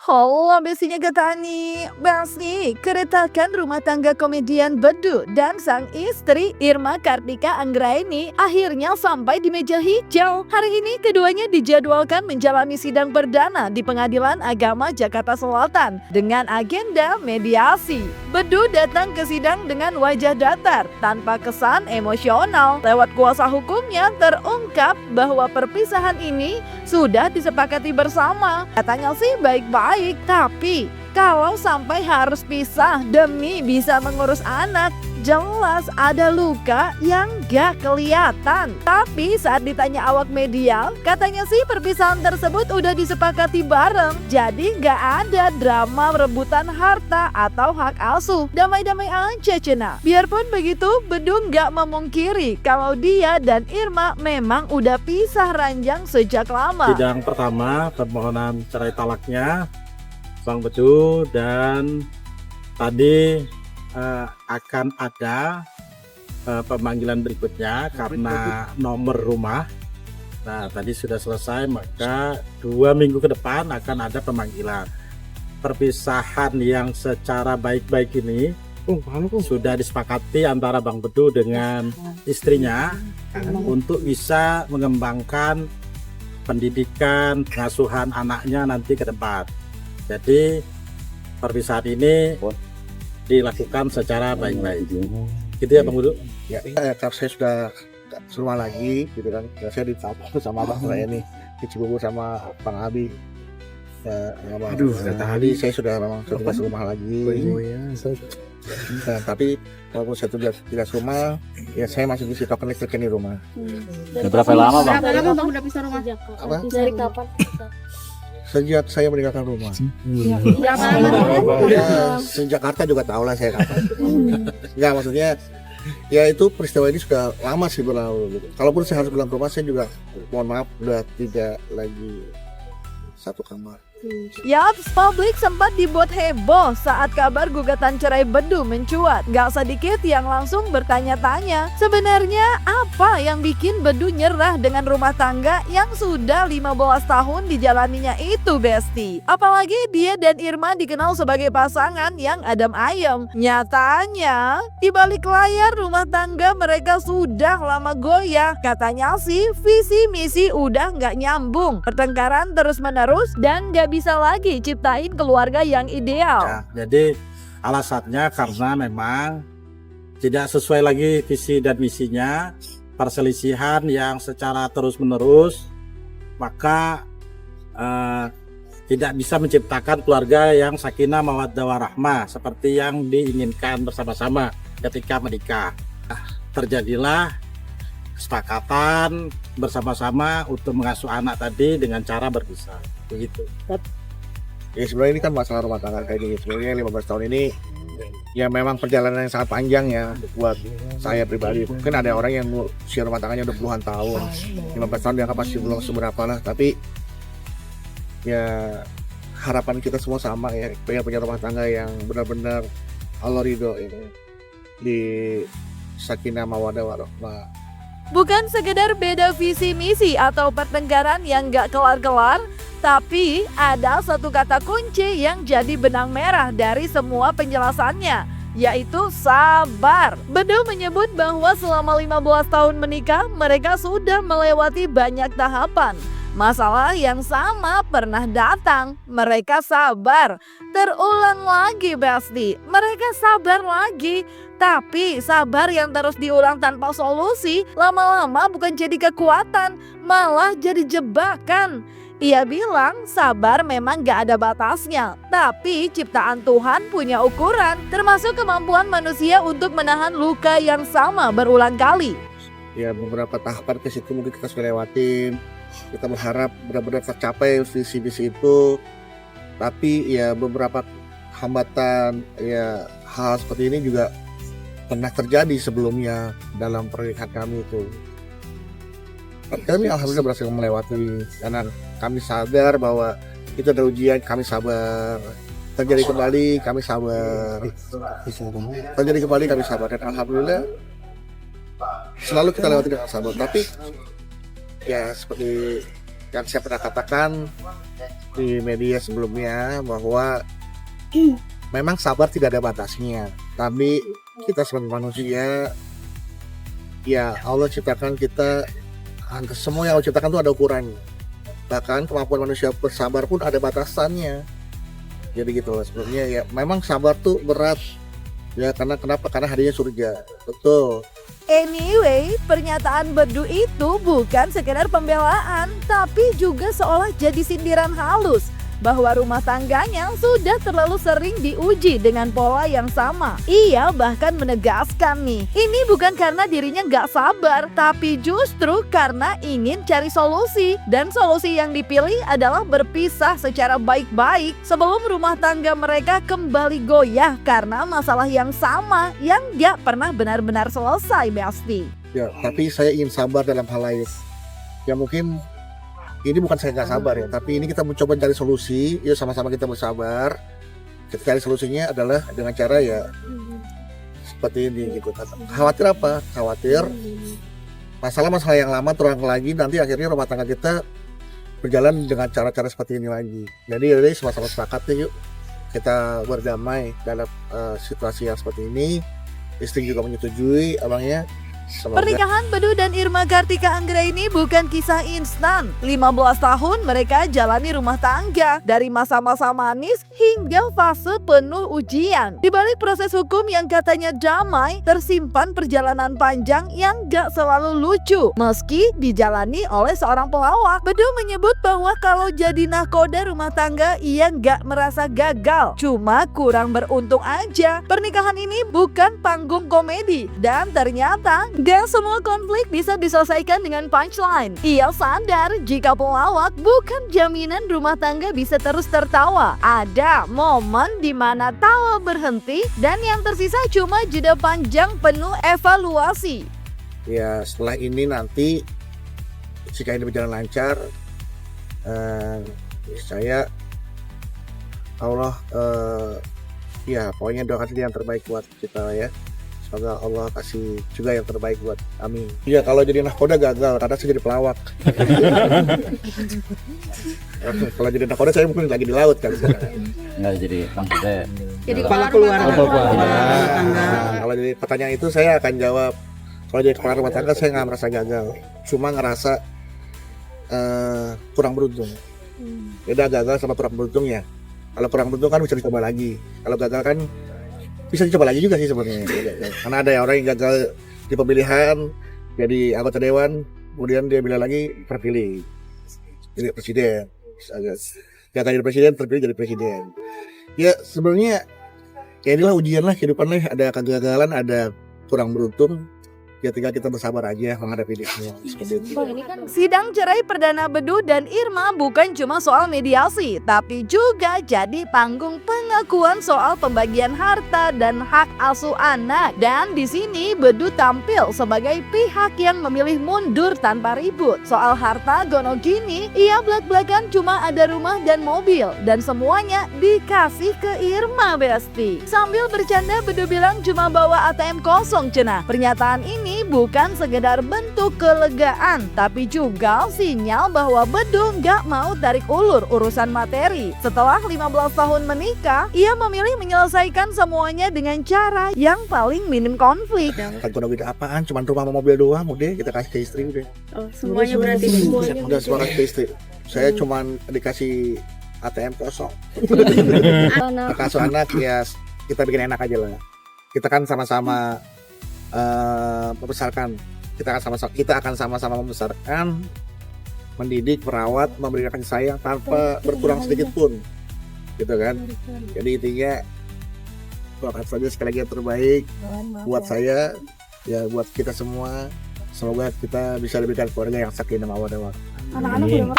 Halo besinya Getani, Besti keretakan rumah tangga komedian Bedu dan sang istri Irma Kartika Anggraini akhirnya sampai di meja hijau. Hari ini keduanya dijadwalkan menjalani sidang perdana di Pengadilan Agama Jakarta Selatan dengan agenda mediasi. Bedu datang ke sidang dengan wajah datar tanpa kesan emosional. Lewat kuasa hukumnya terungkap bahwa perpisahan ini sudah disepakati bersama. Katanya sih baik-baik, tapi kalau sampai harus pisah demi bisa mengurus anak, jelas ada luka yang gak kelihatan. Tapi saat ditanya awak media, katanya sih perpisahan tersebut udah disepakati bareng. Jadi gak ada drama rebutan harta atau hak asuh. Damai-damai aja cena. Biarpun begitu, Bedung gak memungkiri kalau dia dan Irma memang udah pisah ranjang sejak lama. Sidang pertama permohonan cerai talaknya Bang Bedu, dan tadi akan ada pemanggilan berikutnya karena nomor rumah. Nah tadi sudah selesai, maka 2 minggu ke depan akan ada pemanggilan. Perpisahan yang secara baik-baik ini sudah disepakati antara Bang Bedu dengan istrinya untuk bisa mengembangkan pendidikan, pengasuhan anaknya nanti ke depan. Jadi perpisahan ini dilakukan secara baik-baik. Gitu ya Bang Bedu? Ya, saya sudah serumah lagi, gitu kan. Saya ditampung sama Bang saya ini, di Cibubur sama Bang Abi. Tadi saya sudah memang sudah serumah lagi. Nah, tapi walaupun saya tidak serumah, ya saya masih bisa token listrik di rumah. Berapa lama Bang? Berapa lama Bang udah pisah rumah? Apa? Dari kapan? Sejak saya meninggalkan rumah. Ya, Sejak Jakarta juga tahu lah saya kapan. Enggak, maksudnya ya itu peristiwa ini sudah lama sih berlalu gitu. Kalaupun saya harus pulang ke rumah, saya juga mohon maaf udah tidak lagi satu kamar. Yaps, publik sempat dibuat heboh saat kabar gugatan cerai Bedu mencuat. Gak sedikit yang langsung bertanya-tanya, sebenarnya apa yang bikin Bedu nyerah dengan rumah tangga yang sudah 15 tahun dijalaninya itu, Besti? Apalagi dia dan Irma dikenal sebagai pasangan yang adem ayem. Nyatanya, di balik layar rumah tangga mereka sudah lama goyah. Katanya sih visi misi udah gak nyambung, pertengkaran terus menerus dan gak bisa lagi ciptain keluarga yang ideal. Ya, jadi alasannya karena memang tidak sesuai lagi visi dan misinya, perselisihan yang secara terus menerus, maka tidak bisa menciptakan keluarga yang sakinah mawaddah warahmah seperti yang diinginkan bersama-sama ketika menikah. Terjadilah kesepakatan bersama-sama untuk mengasuh anak tadi dengan cara berpisah. Begitu. Ya sebenarnya ini kan masalah rumah tangga kayak gini. Sebenarnya 15 tahun ini ya memang perjalanan yang sangat panjang ya buat saya pribadi. Mungkin ada orang yang usia rumah tangganya udah puluhan tahun. 15 tahun dianggap masih belum seberapa lah, tapi ya harapan kita semua sama ya, pengen punya rumah tangga yang benar-benar Allah ridho ini, di sakinah mawaddah warahmah. Bukan sekedar beda visi misi atau pertengkaran yang gak kelar-kelar, tapi ada satu kata kunci yang jadi benang merah dari semua penjelasannya, yaitu sabar. Bedu menyebut bahwa selama 15 tahun menikah, mereka sudah melewati banyak tahapan. Masalah yang sama pernah datang, mereka sabar. Terulang lagi, Besti, mereka sabar lagi. Tapi sabar yang terus diulang tanpa solusi, lama-lama bukan jadi kekuatan, malah jadi jebakan. Ia bilang sabar memang gak ada batasnya, tapi ciptaan Tuhan punya ukuran, termasuk kemampuan manusia untuk menahan luka yang sama berulang kali. Ya beberapa tahapan ke situ mungkin kita sudah lewatin. Kita berharap benar-benar tercapai visi-visi itu. Tapi ya beberapa hambatan, ya hal seperti ini juga pernah terjadi sebelumnya dalam pernikahan kami itu. Kami alhamdulillah berhasil melewati, karena kami sadar bahwa itu ada ujian, kami sabar. Terjadi kembali, kami sabar. Terjadi kembali, kami sabar. Dan alhamdulillah selalu kita lewati dengan sabar. Tapi ya seperti yang saya pernah katakan di media sebelumnya bahwa memang sabar tidak ada batasnya, tapi kita sebagai manusia, ya Allah ciptakan kita, semua yang Allah ciptakan itu ada ukurannya. Bahkan kemampuan manusia bersabar pun ada batasannya. Jadi gitu loh sebenarnya, ya memang sabar tuh berat ya, karena kenapa? Karena hadiahnya surga. Betul. Anyway, pernyataan Bedu itu bukan sekedar pembelaan, tapi juga seolah jadi sindiran halus bahwa rumah tangganya sudah terlalu sering diuji dengan pola yang sama. Ia bahkan menegaskan nih, ini bukan karena dirinya nggak sabar, tapi justru karena ingin cari solusi. Dan solusi yang dipilih adalah berpisah secara baik-baik sebelum rumah tangga mereka kembali goyah karena masalah yang sama yang nggak pernah benar-benar selesai, Besti. Ya, tapi saya ingin sabar dalam hal lain. Ya mungkin ini bukan saya nggak sabar ya, tapi ini kita mencoba cari solusi. Yuk sama-sama kita bersabar. Kita cari solusinya adalah dengan cara ya seperti ini gitu. Khawatir apa? Khawatir masalah-masalah yang lama terulang lagi, nanti akhirnya rumah tangga kita berjalan dengan cara-cara seperti ini lagi. Jadi sama-sama sepakat yuk kita berdamai dalam situasi yang seperti ini. Istri juga menyetujui, abangnya. Semoga. Pernikahan Bedu dan Irma Kartika Anggraini bukan kisah instan. 15 tahun mereka jalani rumah tangga dari masa-masa manis hingga fase penuh ujian. Di balik proses hukum yang katanya damai, tersimpan perjalanan panjang yang gak selalu lucu. Meski dijalani oleh seorang pelawak, Bedu menyebut bahwa kalau jadi nahkoda rumah tangga ia gak merasa gagal, cuma kurang beruntung aja. Pernikahan ini bukan panggung komedi dan ternyata gak semua konflik bisa diselesaikan dengan punchline. Ia sadar jika pelawak bukan jaminan rumah tangga bisa terus tertawa. Ada momen di mana tawa berhenti dan yang tersisa cuma jeda panjang penuh evaluasi. Ya setelah ini nanti jika ini berjalan lancar, saya Allah ya pokoknya doakan yang terbaik buat kita ya. Semoga Allah kasih juga yang terbaik buat kami. Iya, kalau jadi nahkoda gagal, karena saya jadi pelawak. Kalau jadi nahkoda saya mungkin lagi di laut kan. Nggak jadi maksudnya. Jadi kepala keluarga. Kalau jadi pertanyaan itu saya akan jawab. Kalau jadi kepala rumah tangga saya nggak merasa gagal, cuma ngerasa kurang beruntung. Beda gagal sama kurang beruntung ya. Kalau kurang beruntung kan bisa dicoba lagi. Kalau gagal kan bisa dicoba lagi juga sih sebenarnya. Karena ada orang yang gagal di pemilihan jadi anggota dewan, kemudian dia bilang lagi terpilih jadi presiden. Gagal jadi presiden, terpilih jadi presiden. Ya sebenarnya ya inilah ujian lah kehidupan lah. Ada kegagalan, ada kurang beruntung. Ya tinggal kita bersabar aja menghadapi dia seperti itu. Sidang cerai perdana Bedu dan Irma bukan cuma soal mediasi, tapi juga jadi panggung pengakuan soal pembagian harta dan hak asuh anak. Dan di sini Bedu tampil sebagai pihak yang memilih mundur tanpa ribut. Soal harta gono gini, ia belak-belakan cuma ada rumah dan mobil, dan semuanya dikasih ke Irma, Besti. Sambil bercanda Bedu bilang cuma bawa ATM kosong cenah. Pernyataan ini bukan sekedar bentuk kelegaan, tapi juga sinyal bahwa Bedu nggak mau tarik ulur urusan materi. Setelah 15 tahun menikah, ia memilih menyelesaikan semuanya dengan cara yang paling minim konflik. Kalau udah apaan, cuma rumah sama mobil doang, udah kita kasih ke istri udah. Oh, semuanya berarti semuanya. Udah semua kasih ke istri. Saya cuma dikasih ATM kosong. Kasih anak ya kita bikin enak aja lah. Kita kan sama-sama membesarkan, kita akan sama-sama membesarkan, mendidik, merawat, memberikan kasih sayang tanpa berkurang sedikit pun, gitu kan. Jadi intinya doakan saja sekali lagi yang terbaik buat saya, ya buat kita semua. Semoga kita bisa diberikan keluarga yang sakinah mawaddah warahmah. Anak-anak udah